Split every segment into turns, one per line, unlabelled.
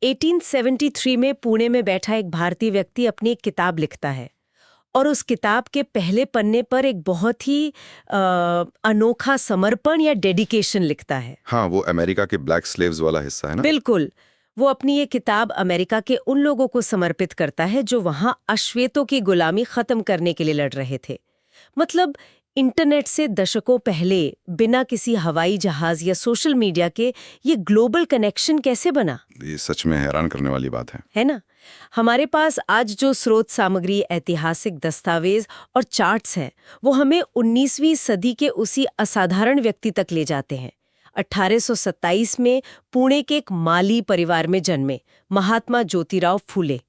1873 में पुणे में बैठा एक भारतीय व्यक्ति अपनी एक किताब लिखता है और उस किताब के पहले पन्ने पर एक बहुत ही अनोखा समर्पण या डेडिकेशन लिखता है।
हाँ, वो अमेरिका के ब्लैक स्लेव्स वाला हिस्सा है ना।
बिल्कुल। वो अपनी ये किताब अमेरिका के उन लोगों को समर्पित करता है जो वहां अश्वेतों की गुलामी खत्म करने के लिए लड़ रहे थे। मतलब इंटरनेट से दशकों पहले बिना किसी हवाई जहाज या सोशल मीडिया के ये ग्लोबल कनेक्शन कैसे बना?
ये सच में हैरान करने वाली बात है
ना? हमारे पास आज जो स्रोत सामग्री, ऐतिहासिक दस्तावेज और चार्ट्स हैं, वो हमें 19वीं सदी के उसी असाधारण व्यक्ति तक ले जाते हैं। 1827 में पुणे के एक माली परिवार में जन्मे महात्मा ज्योतिराव फूले।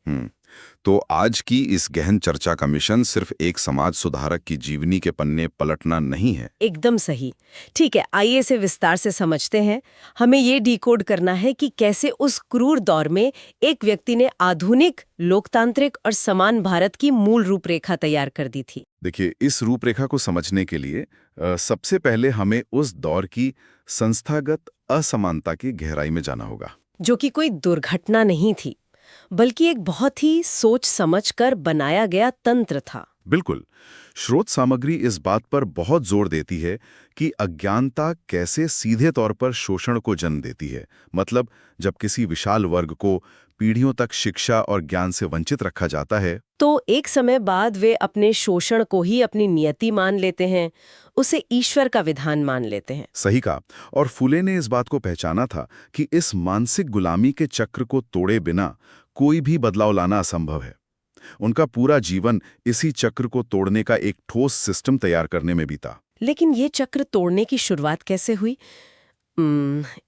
तो आज की इस गहन चर्चा का मिशन सिर्फ एक समाज सुधारक की जीवनी के पन्ने पलटना नहीं है।
एकदम सही। ठीक है, आइए इसे विस्तार से समझते हैं। हमें ये डिकोड करना है कि कैसे उस क्रूर दौर में एक व्यक्ति ने आधुनिक, लोकतांत्रिक और समान भारत की मूल रूपरेखा तैयार कर दी थी।
देखिए, इस रूपरेखा को समझने के लिए सबसे पहले हमें उस दौर की संस्थागत असमानता की गहराई में जाना होगा,
जो कि कोई दुर्घटना नहीं थी, बल्कि एक बहुत ही सोच समझ कर बनाया गया तंत्र था।
बिल्कुल। स्रोत सामग्री इस बात पर बहुत जोर देती है कि अज्ञानता कैसे सीधे तौर पर शोषण को जन्म देती है। मतलब जब किसी विशाल वर्ग को पीढ़ियों तक शिक्षा और ज्ञान से वंचित रखा जाता है,
तो एक समय बाद वे अपने शोषण को ही अपनी नियति मान लेते हैं, उसे ईश्वर का विधान मान लेते हैं।
सही कहा। और फुले ने इस बात को पहचाना था कि इस मानसिक गुलामी के चक्र को तोड़े बिना कोई भी बदलाव लाना असंभव है। उनका पूरा जीवन इसी चक्र को तोड़ने का एक ठोस सिस्टम तैयार करने में बीता।
लेकिन ये चक्र तोड़ने की शुरुआत कैसे हुई?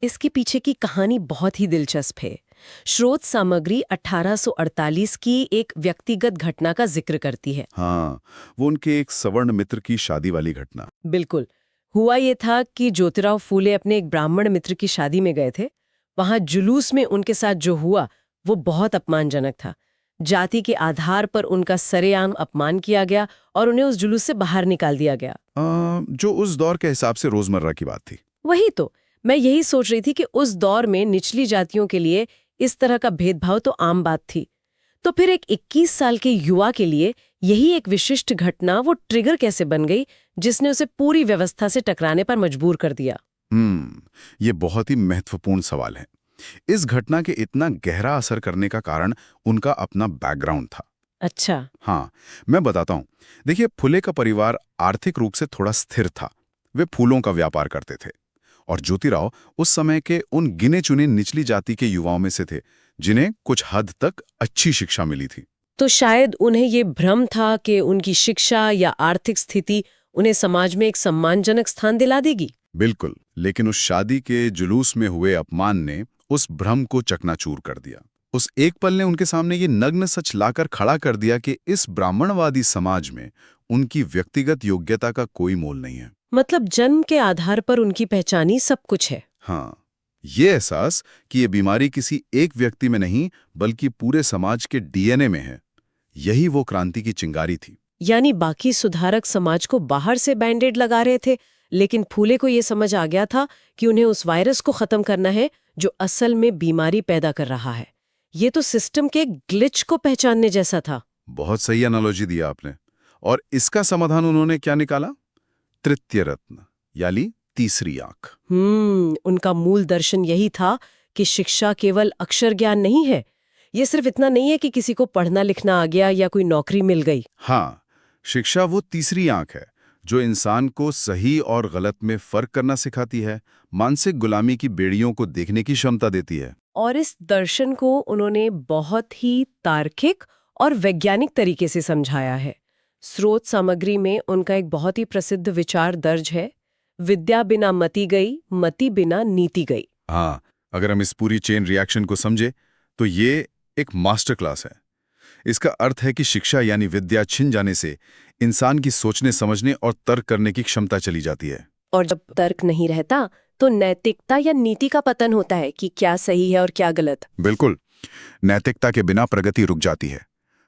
इसके पीछे की कहानी बहुत ही दिलचस्प है। स्रोत सामग्री 1848 की एक व्यक्तिगत घटना का जिक्र करती है।
हाँ, वो उनके एक सवर्ण मित्र की शादी वाली घटना।
बिल्कुल। हुआ ये था कि ज्योतिराव फूले अपने एक ब्राह्मण मित्र की शादी में गए थे। वहां जुलूस में उनके साथ जो हुआ वो बहुत अपमानजनक था। जाति के आधार पर उनका सरेआम अपमान किया गया और उन्हें उस जुलूस से बाहर निकाल दिया गया।
जो उस दौर के हिसाब से रोजमर्रा की बात थी।
वही तो मैं यही सोच रही थी कि उस दौर में निचली जातियों के लिए इस तरह का भेदभाव तो आम बात थी। तो फिर एक 21 साल के युवा के लिए यही एक विशिष्ट घटना वो ट्रिगर कैसे बन गई जिसने उसे पूरी व्यवस्था से टकराने पर मजबूर कर दिया?
ये बहुत ही महत्वपूर्ण सवाल है। इस घटना के इतना गहरा असर करने का कारण उनका अपना बैकग्राउंड था।
अच्छा।
हाँ, मैं बताता हूँ। देखिए, फुले का परिवार आर्थिक रूप से थोड़ा स्थिर था। वे फूलों का व्यापार करते थे और ज्योतिराव उस समय के उन गिने चुने निचली जाति के युवाओं में से थे जिन्हें कुछ हद तक अच्छी शिक्षा मिली थी।
तो शायद उन्हें ये भ्रम था कि उनकी शिक्षा या आर्थिक स्थिति उन्हें समाज में एक सम्मानजनक स्थान दिला देगी।
बिल्कुल, लेकिन उस शादी के जुलूस में हुए अपमान ने उस भ्रम को चकनाचूर कर दिया। उस एक पल ने उनके सामने ये नग्न सच लाकर खड़ा कर दिया कि इस ब्राह्मणवादी समाज में उनकी व्यक्तिगत योग्यता का कोई मोल नहीं है।
मतलब जन्म के आधार पर उनकी पहचानी सब कुछ है।
हाँ, ये एहसास कि ये बीमारी किसी एक व्यक्ति में नहीं बल्कि पूरे समाज के डीएनए में है, यही वो क्रांति की चिंगारी थी।
यानी बाकी सुधारक समाज को बाहर से बैंडेड लगा रहे थे, लेकिन फूले को ये समझ आ गया था कि उन्हें उस वायरस को खत्म करना है जो असल में बीमारी पैदा कर रहा है। ये तो सिस्टम के ग्लिच को पहचानने जैसा था।
बहुत सही एनालॉजी दिया आपने। और इसका समाधान उन्होंने क्या निकाला? तृतीय रत्न, यानी तीसरी आंख।
उनका मूल दर्शन यही था कि शिक्षा केवल अक्षर ज्ञान नहीं है। ये सिर्फ इतना नहीं है कि किसी को पढ़ना लिखना आ गया या कोई नौकरी मिल गई।
हाँ, शिक्षा वो तीसरी आंख है जो इंसान को सही और गलत में फर्क करना सिखाती है, मानसिक गुलामी की बेड़ियों को देखने की क्षमता देती है।
और इस दर्शन को उन्होंने बहुत ही तार्किक और वैज्ञानिक तरीके से समझाया है। स्रोत सामग्री में उनका एक बहुत ही प्रसिद्ध विचार दर्ज है, विद्या बिना मति गई, मति बिना नीति गई।
हाँ, अगर हम इस पूरी चेन रिएक्शन को समझे तो ये एक मास्टर क्लास है। इसका अर्थ है कि शिक्षा यानी विद्या छिन जाने से इंसान की सोचने समझने और तर्क करने की क्षमता चली जाती है।
और जब तर्क नहीं रहता तो नैतिकता या नीति का पतन होता है कि क्या सही है और क्या गलत।
बिल्कुल, नैतिकता के बिना प्रगति रुक जाती है,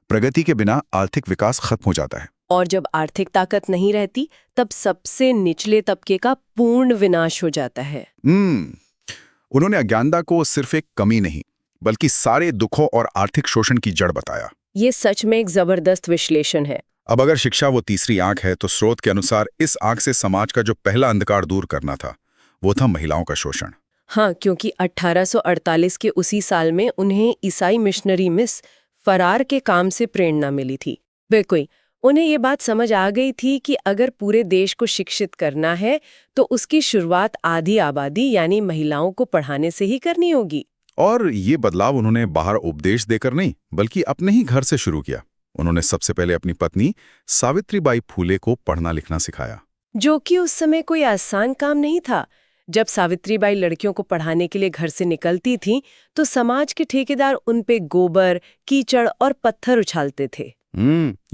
प्रगति के बिना आर्थिक विकास खत्म हो जाता है।
और जब आर्थिक ताकत नहीं रहती तब सबसे निचले तबके का पूर्ण विनाश हो जाता है।
उन्होंने अज्ञानता को सिर्फ एक कमी नहीं बल्कि सारे दुखों और आर्थिक शोषण की जड़ बताया।
ये सच में एक जबरदस्त विश्लेषण है।
अब अगर शिक्षा वो तीसरी आंख है, तो स्रोत के अनुसार इस आंख से समाज का जो पहला अंधकार दूर करना था, वो था महिलाओं का शोषण।
हाँ, क्योंकि 1848 के उसी साल में उन्हें ईसाई मिशनरी मिस फरार के काम से प्रेरणा मिली थी। बिल्कुल, उन्हें ये बात समझ आ गई थी कि अगर पूरे देश को शिक्षित करना है तो उसकी शुरुआत आधी आबादी यानी महिलाओं को पढ़ाने से ही करनी होगी।
और ये बदलाव उन्होंने बाहर उपदेश देकर नहीं, बल्कि अपने ही घर से शुरू किया। उन्होंने सबसे पहले अपनी पत्नी सावित्रीबाई फूले को पढ़ना लिखना सिखाया,
जो कि उस समय कोई आसान काम नहीं था। जब सावित्रीबाई लड़कियों को पढ़ाने के लिए घर से निकलती थीं, तो समाज के ठेकेदार उन पे गोबर, कीचड़ और पत्थर उछालते थे।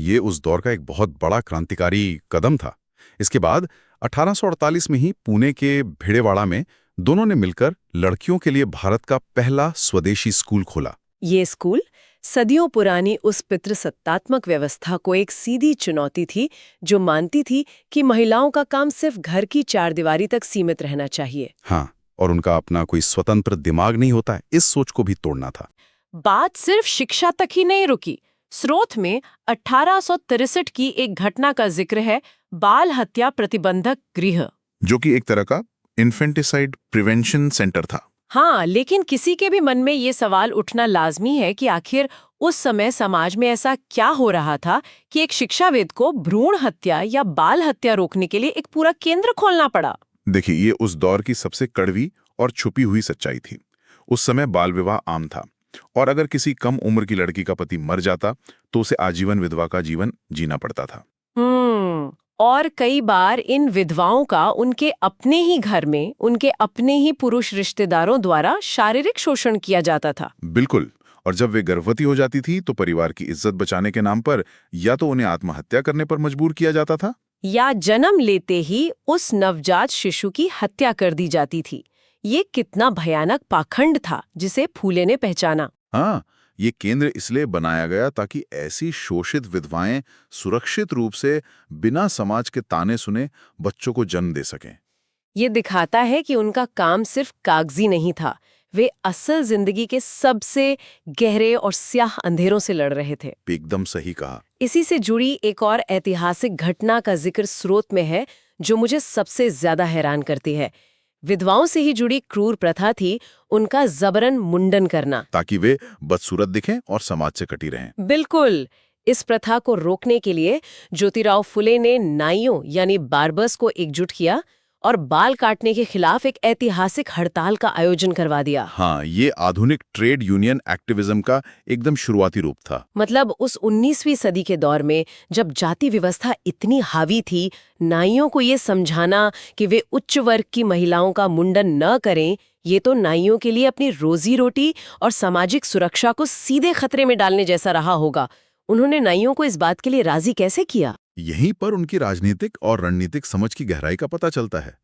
ये उस दौर का एक बहुत बड़ा क्रांतिकारी कदम था। इसके बाद 1848 में ही पुणे के भिड़ेवाड़ा में दोनों ने मिलकर लड़कियों के लिए भारत का पहला स्वदेशी स्कूल खोला।
ये स्कूल सदियों पुरानी उस पितृसत्तात्मक व्यवस्था को एक सीधी चुनौती थी, जो मानती थी कि महिलाओं का काम सिर्फ घर की चारदीवारी तक सीमित रहना चाहिए।
हाँ, और उनका अपना कोई स्वतंत्र दिमाग नहीं होता है, इस सोच को भी तोड़ना था।
बात सिर्फ शिक्षा तक ही नहीं रुकी। स्रोत में 1863 की एक घटना का जिक्र है, बाल हत्या प्रतिबंधक गृह,
जो कि एक तरह का इन्फेंटिसाइड प्रिवेंशन सेंटर था।
हाँ, लेकिन किसी के भी मन में ये सवाल उठना लाजमी है कि आखिर उस समय समाज में ऐसा क्या हो रहा था कि एक शिक्षाविद को भ्रूण हत्या या बाल हत्या रोकने के लिए एक पूरा केंद्र खोलना पड़ा।
देखिए, ये उस दौर की सबसे कड़वी और छुपी हुई सच्चाई थी। उस समय बाल विवाह आम था, और अगर किसी कम उम्र की लड़की का पति मर जाता तो उसे आजीवन विधवा का जीवन जीना पड़ता था।
और कई बार इन विधवाओं का उनके अपने ही घर में उनके अपने ही पुरुष रिश्तेदारों द्वारा शारीरिक शोषण किया जाता था।
बिल्कुल, और जब वे गर्भवती हो जाती थी तो परिवार की इज्जत बचाने के नाम पर या तो उन्हें आत्महत्या करने पर मजबूर किया जाता था,
या जन्म लेते ही उस नवजात शिशु की हत्या कर दी जाती थी। ये कितना भयानक पाखंड था जिसे फूले ने पहचाना।
हाँ, ये केंद्र इसलिए बनाया गया ताकि ऐसी शोषित विधवाएं सुरक्षित रूप से बिना समाज के ताने सुने बच्चों को जन्म दे सकें।
ये दिखाता है कि उनका काम सिर्फ कागजी नहीं था, वे असल जिंदगी के सबसे गहरे और स्याह अंधेरों से लड़ रहे थे।
एकदम सही कहा।
इसी से जुड़ी एक और ऐतिहासिक घटना का जिक्र स्रोत में है, जो मुझे सबसे ज्यादा हैरान करती है। विधवाओं से ही जुड़ी क्रूर प्रथा थी उनका जबरन मुंडन करना,
ताकि वे बदसूरत दिखें और समाज से कटी रहें।
बिल्कुल। इस प्रथा को रोकने के लिए ज्योतिराव फुले ने नाइयों यानी बार्बर्स को एकजुट किया और बाल काटने के खिलाफ एक ऐतिहासिक हड़ताल का आयोजन करवा दिया।
हाँ, ये आधुनिक ट्रेड यूनियन एक्टिविज्म का एकदम शुरुआती रूप था।
मतलब उस 19वीं सदी के दौर में जब जाति व्यवस्था इतनी हावी थी, नाइयों को ये समझाना कि वे उच्च वर्ग की महिलाओं का मुंडन न करें, ये तो नाइयों के लिए अपनी रोजी रोटी और सामाजिक सुरक्षा को सीधे खतरे में डालने जैसा रहा होगा। उन्होंने नाइयों को इस बात के लिए राजी कैसे किया?
यहीं पर उनकी राजनीतिक और रणनीतिक समझ की गहराई का पता चलता है।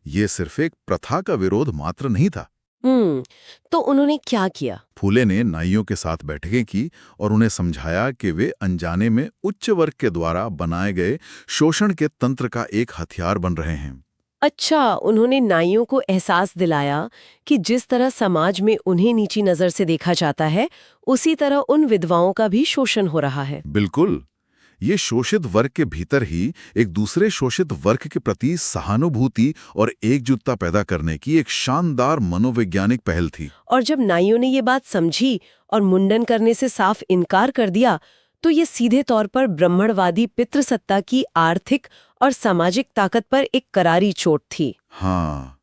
ये सिर्फ एक प्रथा का विरोध मात्र नहीं था।
तो उन्होंने क्या किया?
फूले ने नाइयों के साथ बैठकें की और उन्हें समझाया कि वे अनजाने में उच्च वर्ग के द्वारा बनाए गए शोषण के तंत्र का एक हथियार बन रहे हैं।
अच्छा, उन्होंने नाइयों को एहसास दिलाया कि जिस तरह समाज में उन्हें नीची नजर से देखा जाता है, उसी तरह उन विधवाओं का भी शोषण हो रहा है।
बिल्कुल, ये शोषित वर्ग के भीतर ही एक दूसरे शोषित वर्ग के प्रति सहानुभूति और एकजुटता पैदा करने की एक शानदार मनोवैज्ञानिक पहल थी।
और जब नाइयों ने ये बात समझी और मुंडन करने से साफ इनकार कर दिया, तो ये सीधे तौर पर ब्राह्मणवादी पितृसत्ता की आर्थिक और सामाजिक ताकत पर एक करारी चोट थी।
हाँ,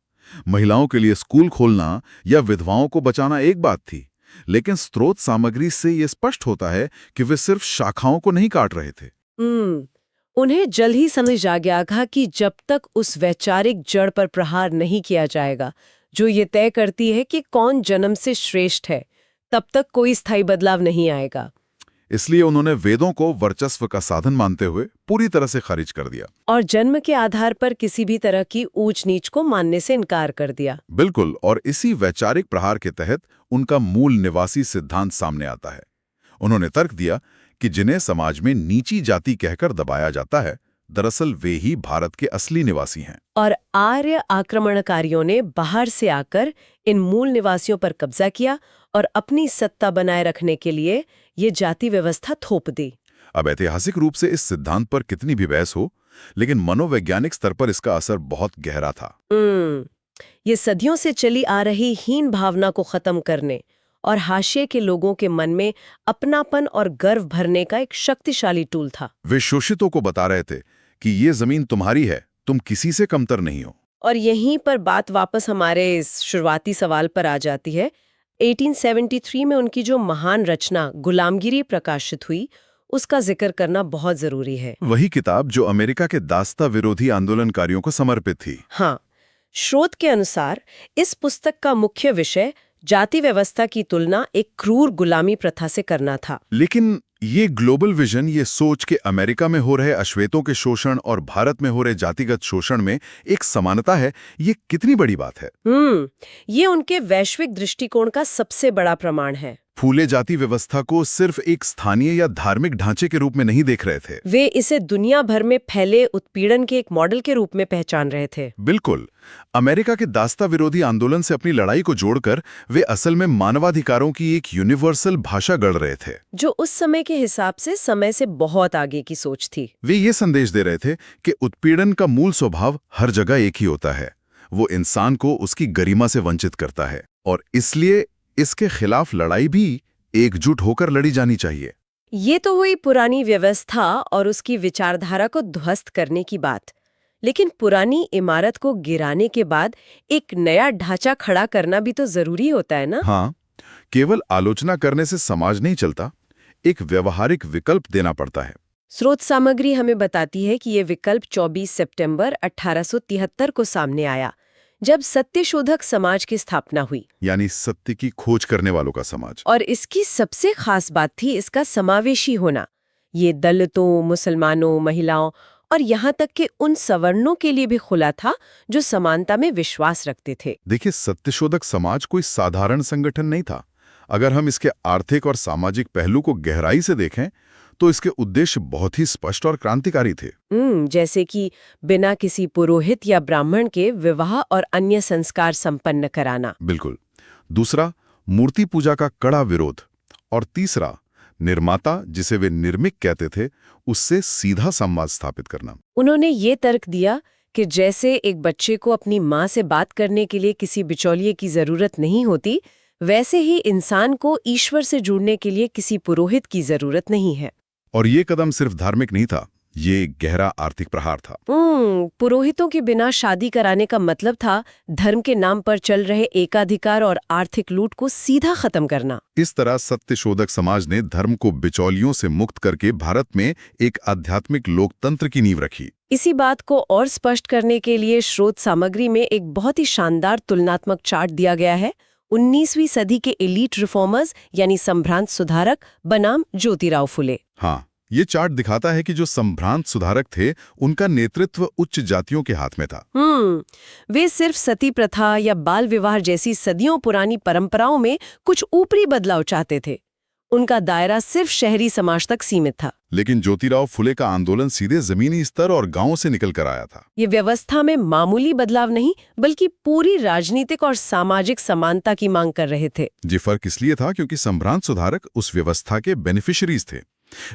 महिलाओं के लिए स्कूल खोलना या विधवाओं को बचाना एक बात थी, लेकिन स्रोत सामग्री से ये स्पष्ट होता है कि वे सिर्फ शाखाओं को नहीं काट रहे थे।
उन्हें जल्द ही समझ आ गया था कि जब तक उस वैचारिक जड़ पर प्रहार नहीं किया जाएगा, जो ये तय करती है कि कौन जन्म से श्रेष्ठ है, तब तक कोई स्थायी बदलाव नहीं आएगा।
इसलिए उन्होंने वेदों को वर्चस्व का साधन मानते हुए पूरी तरह से खारिज कर दिया
और जन्म के आधार पर किसी भी तरह की ऊंच नीच को मानने से इनकार कर दिया।
बिल्कुल, और इसी वैचारिक प्रहार के तहत उनका मूल निवासी सिद्धांत सामने आता है। उन्होंने तर्क दिया कि जिन्हें समाज में नीची जाति कहकर दबाया जाता है, दरअसल वे ही भारत के असली निवासी हैं।
और आर्य आक्रमणकारियों ने बाहर से आकर इन मूल निवासियों पर कब्जा किया और अपनी सत्ता बनाए रखने के लिए ये जाति व्यवस्था थोप दी।
अब ऐतिहासिक रूप से इस सिद्धांत पर कितनी भी बहस हो, लेकिन मनोवैज्ञानिक स्तर पर इसका असर बहुत गहरा था।
ये सदियों से चली आ रही हीन भावना को खत्म करने और हाशिए के लोगों के मन में अपनापन और गर्व भरने का एक शक्तिशाली टूल था।
वे शोषितों को बता रहे थे कि ये जमीन तुम्हारी है, तुम किसी से कमतर नहीं हो।
और यहीं पर बात वापस हमारे इस शुरुआती सवाल पर आ जाती है। 1873 में उनकी जो महान रचना गुलामगिरी प्रकाशित हुई, उसका जिक्र करना बहुत जरूरी है।
वही किताब जो अमेरिका के दास्ता विरोधी आंदोलनकारियों को समर्पित थी।
हाँ, स्रोत के अनुसार इस पुस्तक का मुख्य विषय जाति व्यवस्था की तुलना एक क्रूर गुलामी प्रथा से करना था।
लेकिन ये ग्लोबल विजन, ये सोच के अमेरिका में हो रहे अश्वेतों के शोषण और भारत में हो रहे जातिगत शोषण में एक समानता है, ये कितनी बड़ी बात है।
ये उनके वैश्विक दृष्टिकोण का सबसे बड़ा प्रमाण है।
फूले जाति व्यवस्था को सिर्फ एक स्थानीय या धार्मिक ढांचे के रूप में नहीं देख रहे थे,
वे इसे दुनिया भर में फैले उत्पीड़न के एक मॉडल के रूप में पहचान रहे थे।
बिल्कुल। अमेरिका के दास्ता विरोधी आंदोलन से अपनी लड़ाई को जोड़कर वे असल में मानवाधिकारों की एक यूनिवर्सल भाषा गढ़ रहे थे,
जो उस समय के हिसाब से समय से बहुत आगे की सोच थी।
वे ये संदेश दे रहे थे कि उत्पीड़न का मूल स्वभाव हर जगह एक ही होता है, वो इंसान को उसकी गरिमा से वंचित करता है और इसलिए इसके खिलाफ लड़ाई भी एकजुट होकर लड़ी जानी चाहिए।
ये तो हुई पुरानी व्यवस्था और उसकी विचारधारा को ध्वस्त करने की बात। लेकिन पुरानी इमारत को गिराने के बाद एक नया ढांचा खड़ा करना भी तो जरूरी होता है ना?
हाँ, केवल आलोचना करने से समाज नहीं चलता, एक व्यवहारिक विकल्प देना पड़ता है।
स्रोत सामग्री हमें बताती है कि ये विकल्प 24 सितंबर 1873 को सामने आया, जब सत्यशोधक समाज की स्थापना हुई,
यानी सत्य की खोज करने वालों का समाज।
और इसकी सबसे खास बात थी इसका समावेशी होना। ये दलितों, मुसलमानों, महिलाओं और यहाँ तक कि उन सवर्णों के लिए भी खुला था जो समानता में विश्वास रखते थे।
देखिए, सत्यशोधक समाज कोई साधारण संगठन नहीं था। अगर हम इसके आर्थिक और सामाजिक पहलू को गहराई से देखें तो इसके उद्देश्य बहुत ही स्पष्ट और क्रांतिकारी थे।
जैसे कि बिना किसी पुरोहित या ब्राह्मण के विवाह और अन्य संस्कार संपन्न कराना।
बिल्कुल। दूसरा, मूर्ति पूजा का कड़ा विरोध। और तीसरा, निर्माता, जिसे वे निर्मिक कहते थे, उससे सीधा संवाद स्थापित करना।
उन्होंने ये तर्क दिया कि जैसे एक बच्चे को अपनी माँ से बात करने के लिए किसी बिचौलिए की जरूरत नहीं होती, वैसे ही इंसान को ईश्वर से जुड़ने के लिए किसी पुरोहित की जरूरत नहीं है।
और ये कदम सिर्फ धार्मिक नहीं था, ये गहरा आर्थिक प्रहार था।
पुरोहितों के बिना शादी कराने का मतलब था धर्म के नाम पर चल रहे एकाधिकार और आर्थिक लूट को सीधा खत्म करना।
इस तरह सत्यशोधक समाज ने धर्म को बिचौलियों से मुक्त करके भारत में एक आध्यात्मिक लोकतंत्र की नींव रखी।
इसी बात को और स्पष्ट करने के लिए स्रोत सामग्री में एक बहुत ही शानदार तुलनात्मक चार्ट दिया गया है। 19वीं सदी के एलीट रिफॉर्मर्स यानी संभ्रांत सुधारक बनाम ज्योतिराव फुले।
हाँ, ये चार्ट दिखाता है कि जो संभ्रांत सुधारक थे, उनका नेतृत्व उच्च जातियों के हाथ में था।
वे सिर्फ सती प्रथा या बाल विवाह जैसी सदियों पुरानी परंपराओं में कुछ ऊपरी बदलाव चाहते थे। उनका दायरा सिर्फ शहरी समाज तक सीमित था।
लेकिन ज्योतिराव फुले का आंदोलन सीधे जमीनी स्तर और गांवों से निकल कर आया था।
ये व्यवस्था में मामूली बदलाव नहीं, बल्कि पूरी राजनीतिक और सामाजिक समानता की मांग कर रहे थे।
ये फर्क इसलिए था क्योंकि संभ्रांत सुधारक उस व्यवस्था के बेनिफिशरीज थे।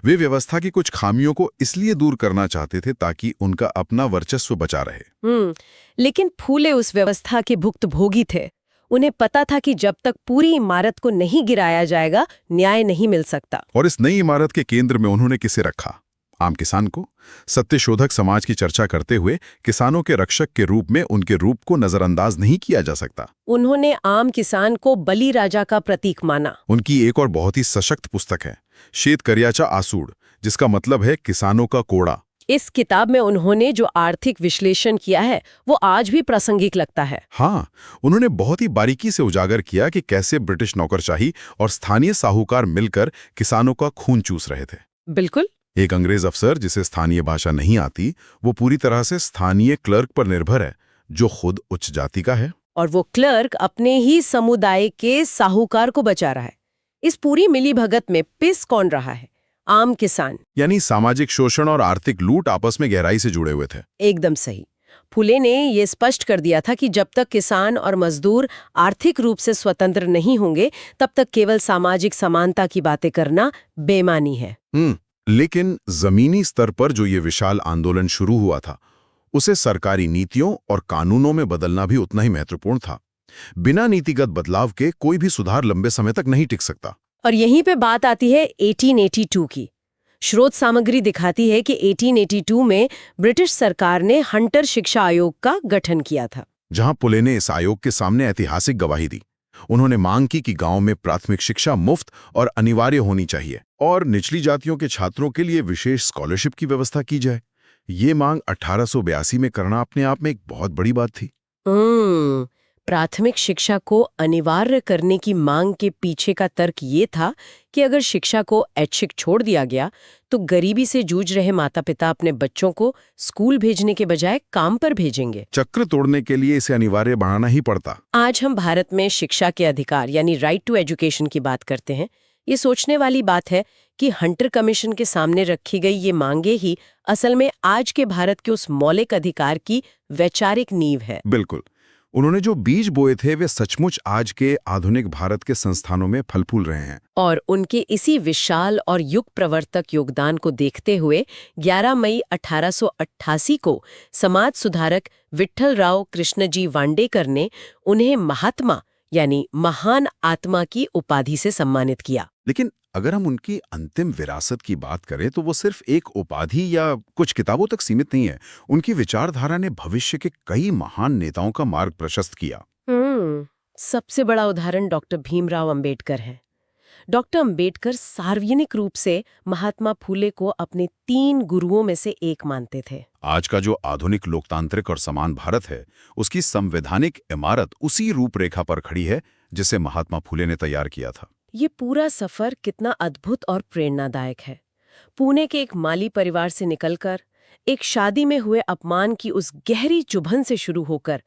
वे व्यवस्था की कुछ खामियों को इसलिए दूर करना चाहते थे ताकि उनका अपना वर्चस्व बचा रहे।
लेकिन फूले उस व्यवस्था के भुक्तभोगी थे। उन्हें पता था कि जब तक पूरी इमारत को नहीं गिराया जाएगा, न्याय नहीं मिल सकता।
और इस नई इमारत के केंद्र में उन्होंने किसे रखा? आम किसान को। सत्यशोधक समाज की चर्चा करते हुए किसानों के रक्षक के रूप में उनके रूप को नजरअंदाज नहीं किया जा सकता।
उन्होंने आम किसान को बलि राजा का प्रतीक माना।
उनकी एक और बहुत ही सशक्त पुस्तक है, शेतकऱ्याचा आसूड, जिसका मतलब है किसानों का कोड़ा।
इस किताब में उन्होंने जो आर्थिक विश्लेषण किया है, वो आज भी प्रासंगिक लगता है।
हाँ, उन्होंने बहुत ही बारीकी से उजागर किया कि कैसे ब्रिटिश नौकरशाही और स्थानीय साहूकार मिलकर किसानों का खून चूस रहे थे।
बिल्कुल।
एक अंग्रेज अफसर जिसे स्थानीय भाषा नहीं आती, वो पूरी तरह से स्थानीय क्लर्क पर निर्भर है, जो खुद उच्च जाति का है।
और वो क्लर्क अपने ही समुदाय के साहूकार को बचा रहा है। इस पूरी मिलीभगत में पिस कौन रहा है? आम किसान।
यानी सामाजिक शोषण और आर्थिक लूट आपस में गहराई से जुड़े हुए थे।
एकदम सही। फुले ने ये स्पष्ट कर दिया था कि जब तक किसान और मजदूर आर्थिक रूप से स्वतंत्र नहीं होंगे तब तक केवल सामाजिक समानता की बातें करना बेमानी है।
लेकिन जमीनी स्तर पर जो ये विशाल आंदोलन शुरू हुआ था, उसे सरकारी नीतियों और कानूनों में बदलना भी उतना ही महत्वपूर्ण था। बिना नीतिगत बदलाव के कोई भी सुधार लंबे समय तक नहीं टिक सकता।
और यहीं पे बात आती है 1882 की। स्रोत सामग्री दिखाती है कि 1882 में ब्रिटिश सरकार ने हंटर शिक्षा आयोग का गठन किया था,
जहां पुले ने इस आयोग के सामने ऐतिहासिक गवाही दी। उन्होंने मांग की कि गांव में प्राथमिक शिक्षा मुफ्त और अनिवार्य होनी चाहिए और निचली जातियों के छात्रों के लिए विशेष स्कॉलरशिप की व्यवस्था की जाए। ये मांग 1882 में करना अपने आप में एक बहुत बड़ी बात थी।
प्राथमिक शिक्षा को अनिवार्य करने की मांग के पीछे का तर्क ये था कि अगर शिक्षा को ऐच्छिक छोड़ दिया गया तो गरीबी से जूझ रहे माता-पिता अपने बच्चों को स्कूल भेजने के बजाय काम पर भेजेंगे।
चक्र तोड़ने के लिए इसे अनिवार्य बनाना ही पड़ता।
आज हम भारत में शिक्षा के अधिकार यानी राइट टू एजुकेशन की बात करते हैं। ये सोचने वाली बात है कि हंटर कमीशन के सामने रखी गई ये मांगे ही असल में आज के भारत के उस मौलिक अधिकार की वैचारिक नींव है।
बिल्कुल। उन्होंने जो बीज बोए थे वे सचमुच आज के आधुनिक भारत के संस्थानों में फल फूल रहे हैं।
और उनके इसी विशाल और युग प्रवर्तक योगदान को देखते हुए 11 मई 1888 को समाज सुधारक विट्ठलराव कृष्णजी वांडेकर ने उन्हें महात्मा यानी महान आत्मा की उपाधि से सम्मानित किया।
लेकिन अगर हम उनकी अंतिम विरासत की बात करें तो वो सिर्फ एक उपाधि या कुछ किताबों तक सीमित नहीं है। उनकी विचारधारा ने भविष्य के कई महान नेताओं का मार्ग प्रशस्त किया।
सबसे बड़ा उदाहरण डॉक्टर भीमराव अंबेडकर है। डॉक्टर अंबेडकर सार्वजनिक रूप से महात्मा फूले को अपने 3 गुरुओं में से एक मानते थे।
आज का जो आधुनिक लोकतांत्रिक और समान भारत है, उसकी संवैधानिक इमारत उसी रूपरेखा पर खड़ी है जिसे महात्मा फूले ने तैयार किया था।
ये पूरा सफर कितना अद्भुत और प्रेरणादायक है। पुणे के एक माली परिवार से निकलकर एक शादी में हुए अपमान की उस गहरी चुभन से शुरू होकर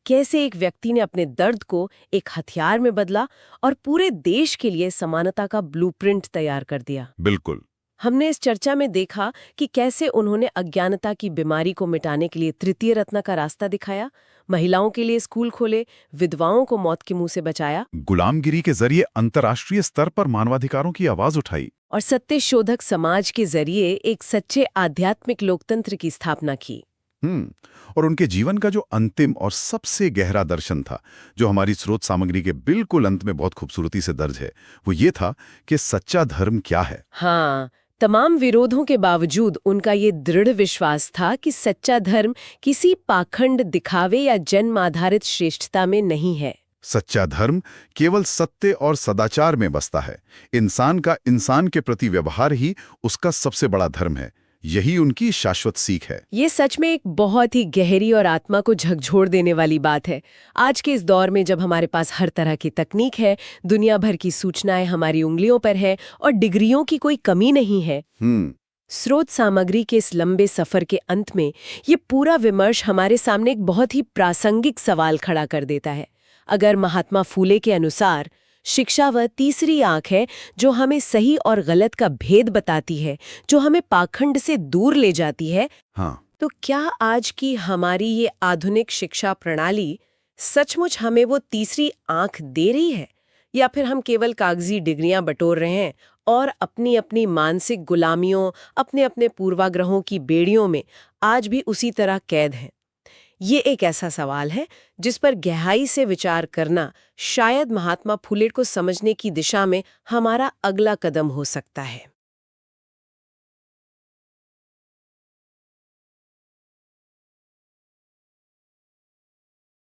कैसे एक व्यक्ति ने अपने दर्द को एक हथियार में बदला और पूरे देश के लिए समानता का ब्लूप्रिंट तैयार कर दिया।
बिल्कुल।
हमने इस चर्चा में देखा कि कैसे उन्होंने अज्ञानता की बीमारी को मिटाने के लिए तृतीय रत्न का रास्ता दिखाया, महिलाओं के लिए स्कूल खोले, विधवाओं को मौत के मुंह से बचाया,
गुलामगिरी के जरिए अंतर्राष्ट्रीय स्तर पर मानवाधिकारों की आवाज उठाई
और सत्य शोधक समाज के जरिए एक सच्चे आध्यात्मिक लोकतंत्र की स्थापना की।
और उनके जीवन का जो अंतिम और सबसे गहरा दर्शन था, जो हमारी स्रोत सामग्री के बिल्कुल अंत में बहुत खूबसूरती से दर्ज है, वो ये था कि सच्चा धर्म क्या है।
हाँ, तमाम विरोधों के बावजूद उनका ये दृढ़ विश्वास था कि सच्चा धर्म किसी पाखंड, दिखावे या जन्म आधारित श्रेष्ठता में नहीं है।
सच्चा धर्म केवल सत्य और सदाचार में बसता है। इंसान का इंसान के प्रति व्यवहार ही उसका सबसे बड़ा धर्म है। यही उनकी शाश्वत सीख है।
ये सच में एक बहुत ही गहरी और आत्मा को झकझोर देने वाली बात है। आज के इस दौर में जब हमारे पास हर तरह की तकनीक है, दुनिया भर की सूचनाएं हमारी उंगलियों पर है और डिग्रियों की कोई कमी नहीं है, स्रोत सामग्री के इस लंबे सफर के अंत में ये पूरा विमर्श हमारे सामने एक बहुत ही प्रासंगिक सवाल खड़ा कर देता है। अगर महात्मा फूले के अनुसार शिक्षा वह तीसरी आंख है जो हमें सही और गलत का भेद बताती है, जो हमें पाखंड से दूर ले जाती है, तो क्या आज की हमारी ये आधुनिक शिक्षा प्रणाली सचमुच हमें वो तीसरी आंख दे रही है, या फिर हम केवल कागजी डिग्रियां बटोर रहे हैं और अपनी अपनी मानसिक गुलामियों, अपने अपने पूर्वाग्रहों की बेड़ियों में आज भी उसी तरह कैद हैं? ये एक ऐसा सवाल है जिस पर गहराई से विचार करना शायद महात्मा फूले को समझने की दिशा में हमारा अगला कदम हो सकता है।